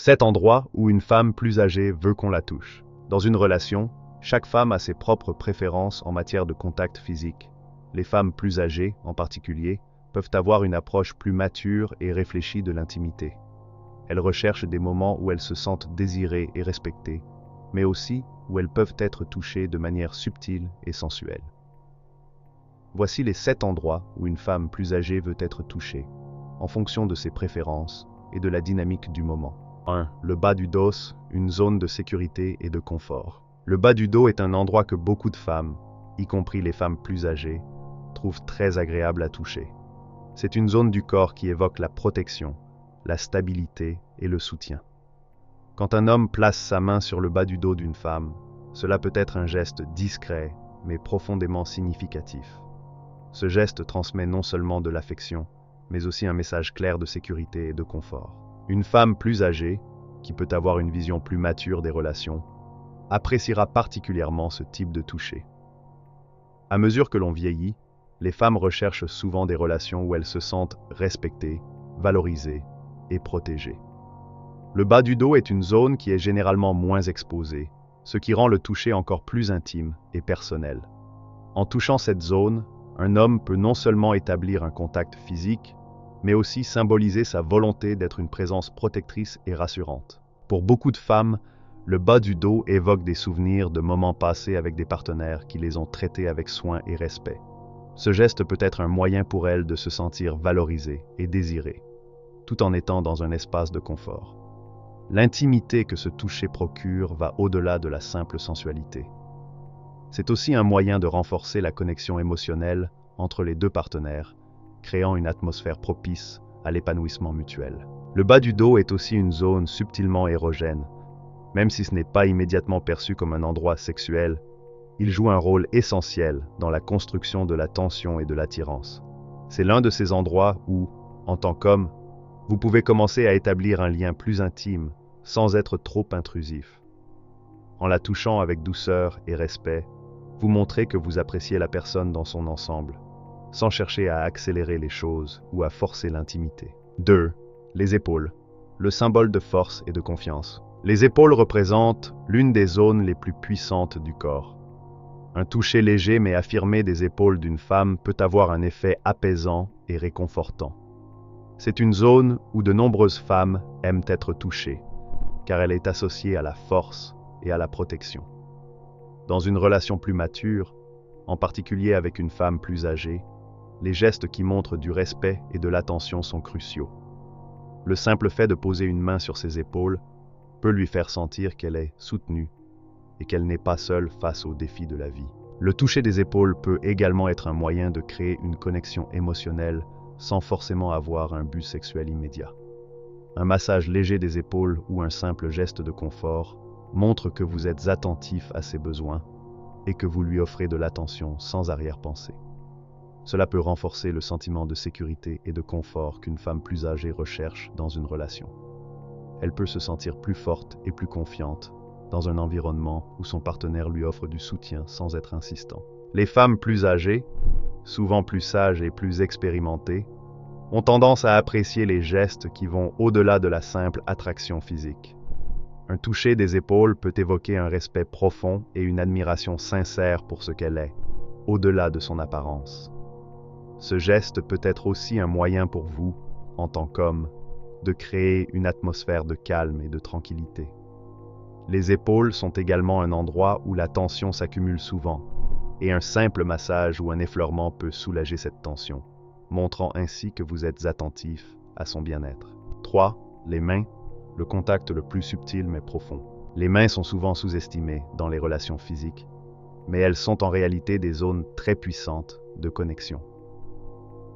7 endroits où une femme plus âgée veut qu'on la touche. Dans une relation, chaque femme a ses propres préférences en matière de contact physique. Les femmes plus âgées, en particulier, peuvent avoir une approche plus mature et réfléchie de l'intimité. Elles recherchent des moments où elles se sentent désirées et respectées, mais aussi où elles peuvent être touchées de manière subtile et sensuelle. Voici les 7 endroits où une femme plus âgée veut être touchée, en fonction de ses préférences et de la dynamique du moment. 1. Le bas du dos, une zone de sécurité et de confort. Le bas du dos est un endroit que beaucoup de femmes, y compris les femmes plus âgées, trouvent très agréable à toucher. C'est une zone du corps qui évoque la protection, la stabilité et le soutien. Quand un homme place sa main sur le bas du dos d'une femme, cela peut être un geste discret, mais profondément significatif. Ce geste transmet non seulement de l'affection, mais aussi un message clair de sécurité et de confort. Une femme plus âgée, qui peut avoir une vision plus mature des relations, appréciera particulièrement ce type de toucher. À mesure que l'on vieillit, les femmes recherchent souvent des relations où elles se sentent respectées, valorisées et protégées. Le bas du dos est une zone qui est généralement moins exposée, ce qui rend le toucher encore plus intime et personnel. En touchant cette zone, un homme peut non seulement établir un contact physique, mais aussi symboliser sa volonté d'être une présence protectrice et rassurante. Pour beaucoup de femmes, le bas du dos évoque des souvenirs de moments passés avec des partenaires qui les ont traités avec soin et respect. Ce geste peut être un moyen pour elles de se sentir valorisées et désirées, tout en étant dans un espace de confort. L'intimité que ce toucher procure va au-delà de la simple sensualité. C'est aussi un moyen de renforcer la connexion émotionnelle entre les deux partenaires, créant une atmosphère propice à l'épanouissement mutuel. Le bas du dos est aussi une zone subtilement érogène. Même si ce n'est pas immédiatement perçu comme un endroit sexuel, il joue un rôle essentiel dans la construction de la tension et de l'attirance. C'est l'un de ces endroits où, en tant qu'homme, vous pouvez commencer à établir un lien plus intime sans être trop intrusif. En la touchant avec douceur et respect, vous montrez que vous appréciez la personne dans son ensemble, sans chercher à accélérer les choses ou à forcer l'intimité. 2. Les épaules, le symbole de force et de confiance. Les épaules représentent l'une des zones les plus puissantes du corps. Un toucher léger mais affirmé des épaules d'une femme peut avoir un effet apaisant et réconfortant. C'est une zone où de nombreuses femmes aiment être touchées, car elle est associée à la force et à la protection. Dans une relation plus mature, en particulier avec une femme plus âgée, les gestes qui montrent du respect et de l'attention sont cruciaux. Le simple fait de poser une main sur ses épaules peut lui faire sentir qu'elle est soutenue et qu'elle n'est pas seule face aux défis de la vie. Le toucher des épaules peut également être un moyen de créer une connexion émotionnelle sans forcément avoir un but sexuel immédiat. Un massage léger des épaules ou un simple geste de confort montre que vous êtes attentif à ses besoins et que vous lui offrez de l'attention sans arrière-pensée. Cela peut renforcer le sentiment de sécurité et de confort qu'une femme plus âgée recherche dans une relation. Elle peut se sentir plus forte et plus confiante dans un environnement où son partenaire lui offre du soutien sans être insistant. Les femmes plus âgées, souvent plus sages et plus expérimentées, ont tendance à apprécier les gestes qui vont au-delà de la simple attraction physique. Un toucher des épaules peut évoquer un respect profond et une admiration sincère pour ce qu'elle est, au-delà de son apparence. Ce geste peut être aussi un moyen pour vous, en tant qu'homme, de créer une atmosphère de calme et de tranquillité. Les épaules sont également un endroit où la tension s'accumule souvent, et un simple massage ou un effleurement peut soulager cette tension, montrant ainsi que vous êtes attentif à son bien-être. 3. Les mains, le contact le plus subtil mais profond. Les mains sont souvent sous-estimées dans les relations physiques, mais elles sont en réalité des zones très puissantes de connexion.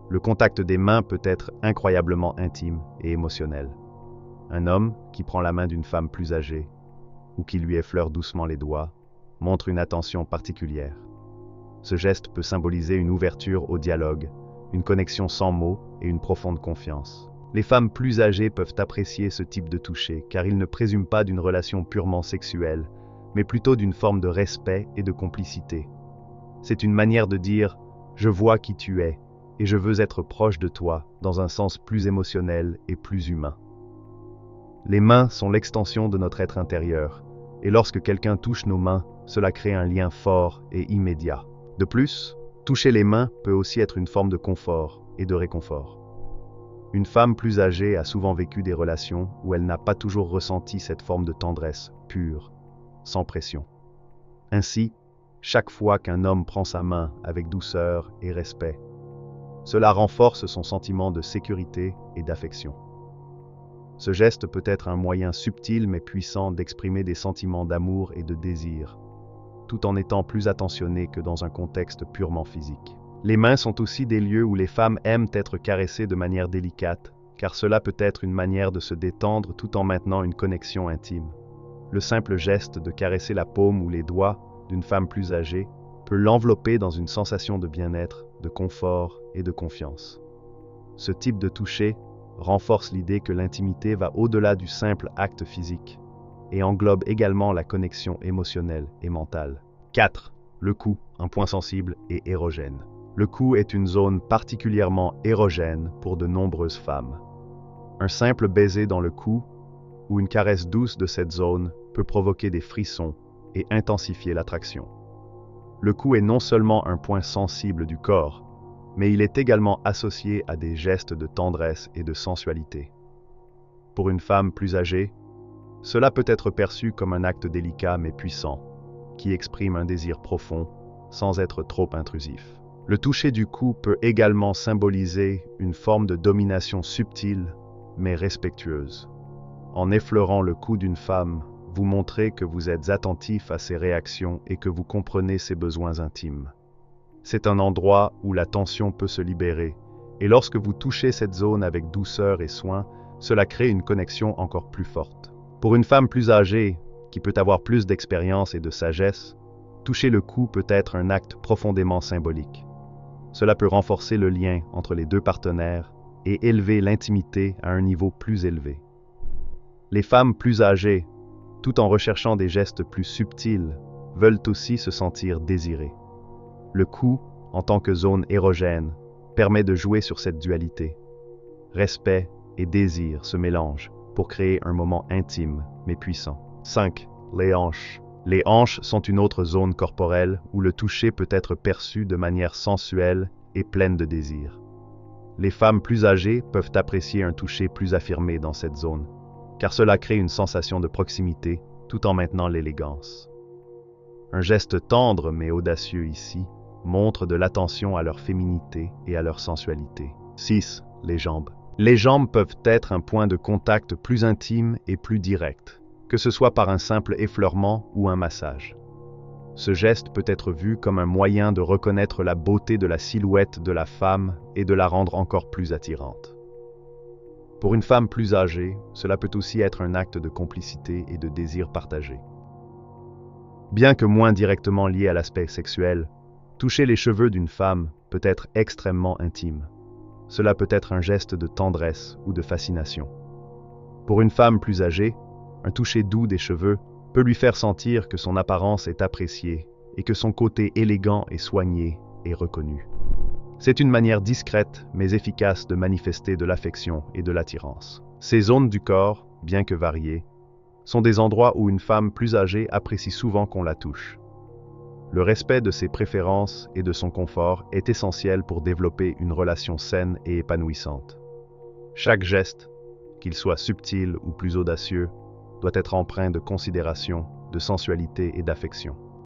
Le contact des mains peut être incroyablement intime et émotionnel. Un homme qui prend la main d'une femme plus âgée ou qui lui effleure doucement les doigts montre une attention particulière. Ce geste peut symboliser une ouverture au dialogue, une connexion sans mots et une profonde confiance. Les femmes plus âgées peuvent apprécier ce type de toucher car ils ne présument pas d'une relation purement sexuelle, mais plutôt d'une forme de respect et de complicité. C'est une manière de dire « je vois qui tu es » et je veux être proche de toi dans un sens plus émotionnel et plus humain. Les mains sont l'extension de notre être intérieur, et lorsque quelqu'un touche nos mains, cela crée un lien fort et immédiat. De plus, toucher les mains peut aussi être une forme de confort et de réconfort. Une femme plus âgée a souvent vécu des relations où elle n'a pas toujours ressenti cette forme de tendresse pure, sans pression. Ainsi, chaque fois qu'un homme prend sa main avec douceur et respect, cela renforce son sentiment de sécurité et d'affection. Ce geste peut être un moyen subtil mais puissant d'exprimer des sentiments d'amour et de désir, tout en étant plus attentionné que dans un contexte purement physique. Les mains sont aussi des lieux où les femmes aiment être caressées de manière délicate, car cela peut être une manière de se détendre tout en maintenant une connexion intime. Le simple geste de caresser la paume ou les doigts d'une femme plus âgée peut l'envelopper dans une sensation de bien-être, de confort et de confiance. Ce type de toucher renforce l'idée que l'intimité va au-delà du simple acte physique et englobe également la connexion émotionnelle et mentale. 4. Le cou, un point sensible et érogène. Le cou est une zone particulièrement érogène pour de nombreuses femmes. Un simple baiser dans le cou ou une caresse douce de cette zone peut provoquer des frissons et intensifier l'attraction. Le cou est non seulement un point sensible du corps, mais il est également associé à des gestes de tendresse et de sensualité. Pour une femme plus âgée, cela peut être perçu comme un acte délicat mais puissant, qui exprime un désir profond sans être trop intrusif. Le toucher du cou peut également symboliser une forme de domination subtile mais respectueuse. En effleurant le cou d'une femme, vous montrez que vous êtes attentif à ses réactions et que vous comprenez ses besoins intimes. C'est un endroit où la tension peut se libérer, et lorsque vous touchez cette zone avec douceur et soin, cela crée une connexion encore plus forte. Pour une femme plus âgée, qui peut avoir plus d'expérience et de sagesse, toucher le cou peut être un acte profondément symbolique. Cela peut renforcer le lien entre les deux partenaires et élever l'intimité à un niveau plus élevé. Les femmes plus âgées, tout en recherchant des gestes plus subtils, veulent aussi se sentir désirées. Le cou, en tant que zone érogène, permet de jouer sur cette dualité. Respect et désir se mélangent pour créer un moment intime mais puissant. 5. Les hanches. Les hanches sont une autre zone corporelle où le toucher peut être perçu de manière sensuelle et pleine de désir. Les femmes plus âgées peuvent apprécier un toucher plus affirmé dans cette zone, car cela crée une sensation de proximité tout en maintenant l'élégance. Un geste tendre mais audacieux ici montre de l'attention à leur féminité et à leur sensualité. 6. Les jambes. Les jambes peuvent être un point de contact plus intime et plus direct, que ce soit par un simple effleurement ou un massage. Ce geste peut être vu comme un moyen de reconnaître la beauté de la silhouette de la femme et de la rendre encore plus attirante. Pour une femme plus âgée, cela peut aussi être un acte de complicité et de désir partagé. Bien que moins directement lié à l'aspect sexuel, toucher les cheveux d'une femme peut être extrêmement intime. Cela peut être un geste de tendresse ou de fascination. Pour une femme plus âgée, un toucher doux des cheveux peut lui faire sentir que son apparence est appréciée et que son côté élégant et soigné est reconnu. C'est une manière discrète mais efficace de manifester de l'affection et de l'attirance. Ces zones du corps, bien que variées, sont des endroits où une femme plus âgée apprécie souvent qu'on la touche. Le respect de ses préférences et de son confort est essentiel pour développer une relation saine et épanouissante. Chaque geste, qu'il soit subtil ou plus audacieux, doit être empreint de considération, de sensualité et d'affection.